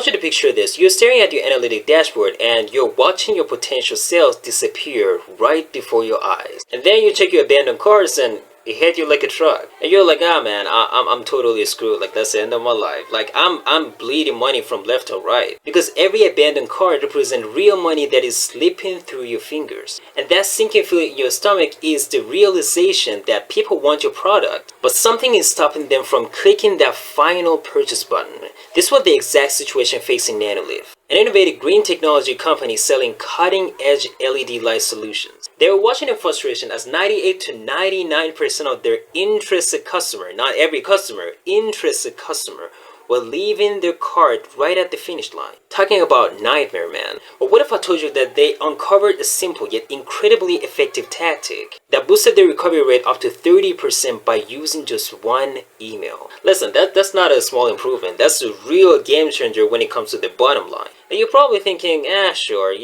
want you to picture this. You're staring at your analytic dashboard and you're watching your potential sales disappear right before your eyes. And then you check your abandoned carts and it hit you like a truck. And you're like, ah man, I'm totally screwed. Like that's the end of my life. Like I'm bleeding money from left to right. Because every abandoned cart represents real money that is slipping through your fingers. And that sinking feeling in your stomach is the realization that people want your product, but something is stopping them from clicking that final purchase button. This was the exact situation facing Nanoleaf, an innovative green technology company selling cutting-edge LED light solutions. They were watching in frustration as 98 to 99% of their interested customer, not every customer, interested customer, were leaving their cart right at the finish line. Talking about nightmare, man. But what if I told you that they uncovered a simple yet incredibly effective tactic that boosted their recovery rate up to 30% by using just one email? Listen, that's not a small improvement. That's a real game changer when it comes to the bottom line. And you're probably thinking, sure,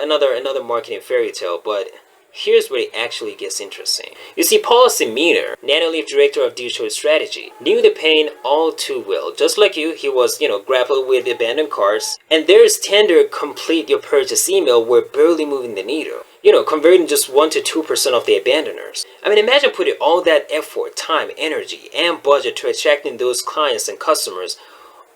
another marketing fairy tale, but here's where it actually gets interesting. You see, Paul Seminar, Nanoleaf Director of Digital Strategy, knew the pain all too well. Just like you, he was, grappled with abandoned carts, and their standard complete your purchase email were barely moving the needle. Converting just 1 to 2% of the abandoners. I mean, imagine putting all that effort, time, energy, and budget to attracting those clients and customers,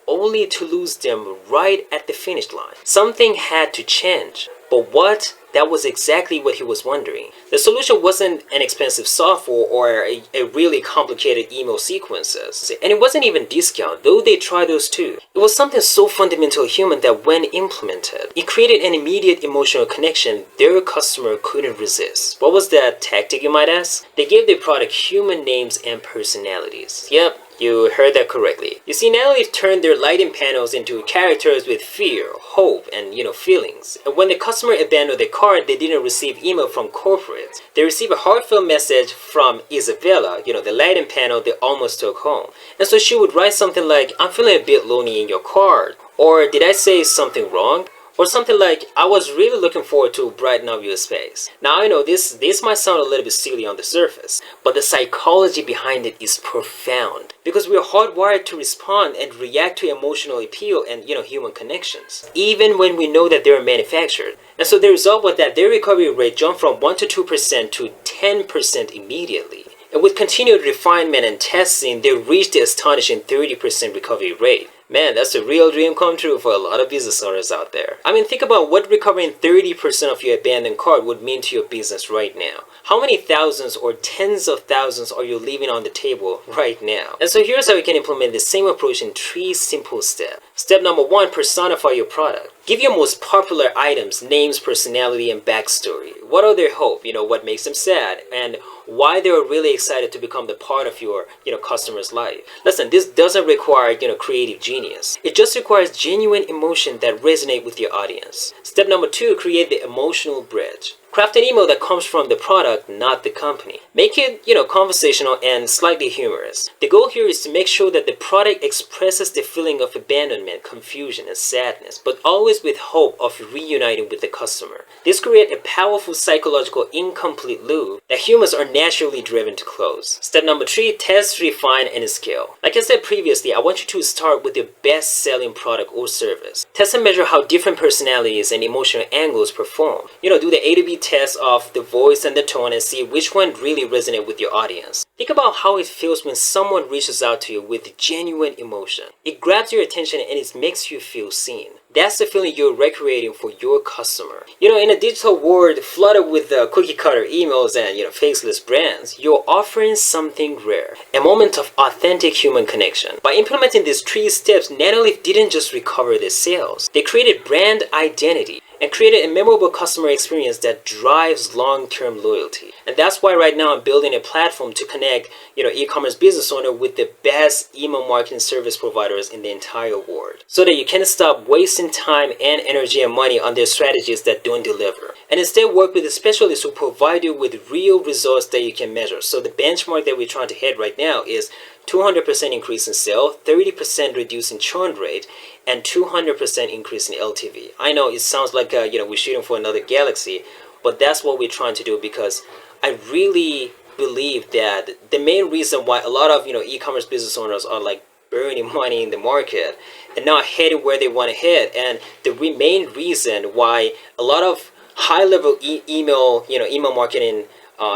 only to lose them right at the finish line. Something had to change. But what? That was exactly what he was wondering. The solution wasn't an expensive software or a really complicated email sequences. And it wasn't even discount, though they tried those too. It was something so fundamental human that when implemented, it created an immediate emotional connection their customer couldn't resist. What was that tactic, you might ask? They gave their product human names and personalities. Yep. You heard that correctly. You see, Nanoleaf turned their lighting panels into characters with fear, hope, and feelings. And when the customer abandoned their cart, they didn't receive email from corporate. They received a heartfelt message from Isabella, the lighting panel they almost took home. And so she would write something like, "I'm feeling a bit lonely in your cart," or "Did I say something wrong?" Or something like, "I was really looking forward to brighten up your space." Now I know this might sound a little bit silly on the surface, but the psychology behind it is profound. Because we are hardwired to respond and react to emotional appeal and human connections, even when we know that they are manufactured. And so the result was that their recovery rate jumped from 1 to 2% to 10% immediately. And with continued refinement and testing, they reached the astonishing 30% recovery rate. Man, that's a real dream come true for a lot of business owners out there. I mean, think about what recovering 30% of your abandoned cart would mean to your business right now. How many thousands or tens of thousands are you leaving on the table right now? And so here's how you can implement the same approach in 3 simple steps. Step number 1, personify your product. Give your most popular items names, personality, and backstory. What are their hope? What makes them sad? And why they are really excited to become the part of your, customer's life. Listen, this doesn't require, creative genius. It just requires genuine emotion that resonate with your audience. Step number 2, create the emotional bridge. Craft an email that comes from the product, not the company. Make it, conversational and slightly humorous. The goal here is to make sure that the product expresses the feeling of abandonment, confusion, and sadness, but always with hope of reuniting with the customer. This creates a powerful psychological incomplete loop that humans are naturally driven to close. Step number 3, test, refine, and scale. Like I said previously, I want you to start with the best-selling product or service. Test and measure how different personalities and emotional angles perform. Do the A to B test of the voice and the tone and see which one really resonate with your audience. Think about how it feels when someone reaches out to you with genuine emotion. It grabs your attention and it makes you feel seen. That's the feeling you're recreating for your customer. In a digital world flooded with cookie cutter emails and faceless brands, you're offering something rare, a moment of authentic human connection. By implementing these 3 steps, Nanoleaf didn't just recover their sales. They created brand identity and created a memorable customer experience that drives long-term loyalty. And that's why right now I'm building a platform to connect, e-commerce business owner with the best email marketing service providers in the entire world, so that you can stop wasting time and energy and money on their strategies that don't deliver, and instead work with a specialist who provide you with real results that you can measure. So the benchmark that we're trying to hit right now is 200% increase in sale, 30% reduce in churn rate, and 200% increase in LTV. I know it sounds like we're shooting for another galaxy, but that's what we're trying to do, because I really believe that the main reason why a lot of e-commerce business owners are like burning money in the market and not heading where they want to head. And the main reason why a lot of high-level email marketing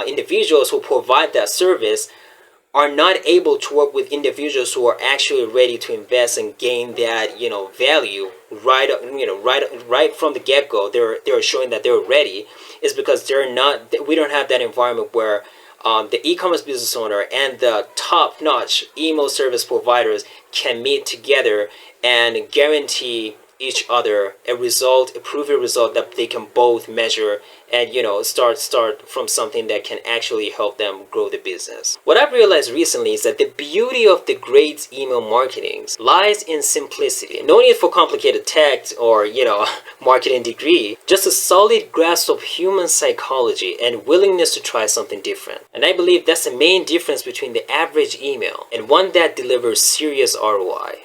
individuals who provide that service are not able to work with individuals who are actually ready to invest and gain that value right from the get-go. They're showing that they're ready, is because we don't have that environment where the e-commerce business owner and the top-notch email service providers can meet together and guarantee each other a proven result that they can both measure and start from something that can actually help them grow the business. What I've realized recently is that the beauty of the great email marketing lies in simplicity. No need for complicated tech or marketing degree, just a solid grasp of human psychology and willingness to try something different. And I believe that's the main difference between the average email and one that delivers serious ROI.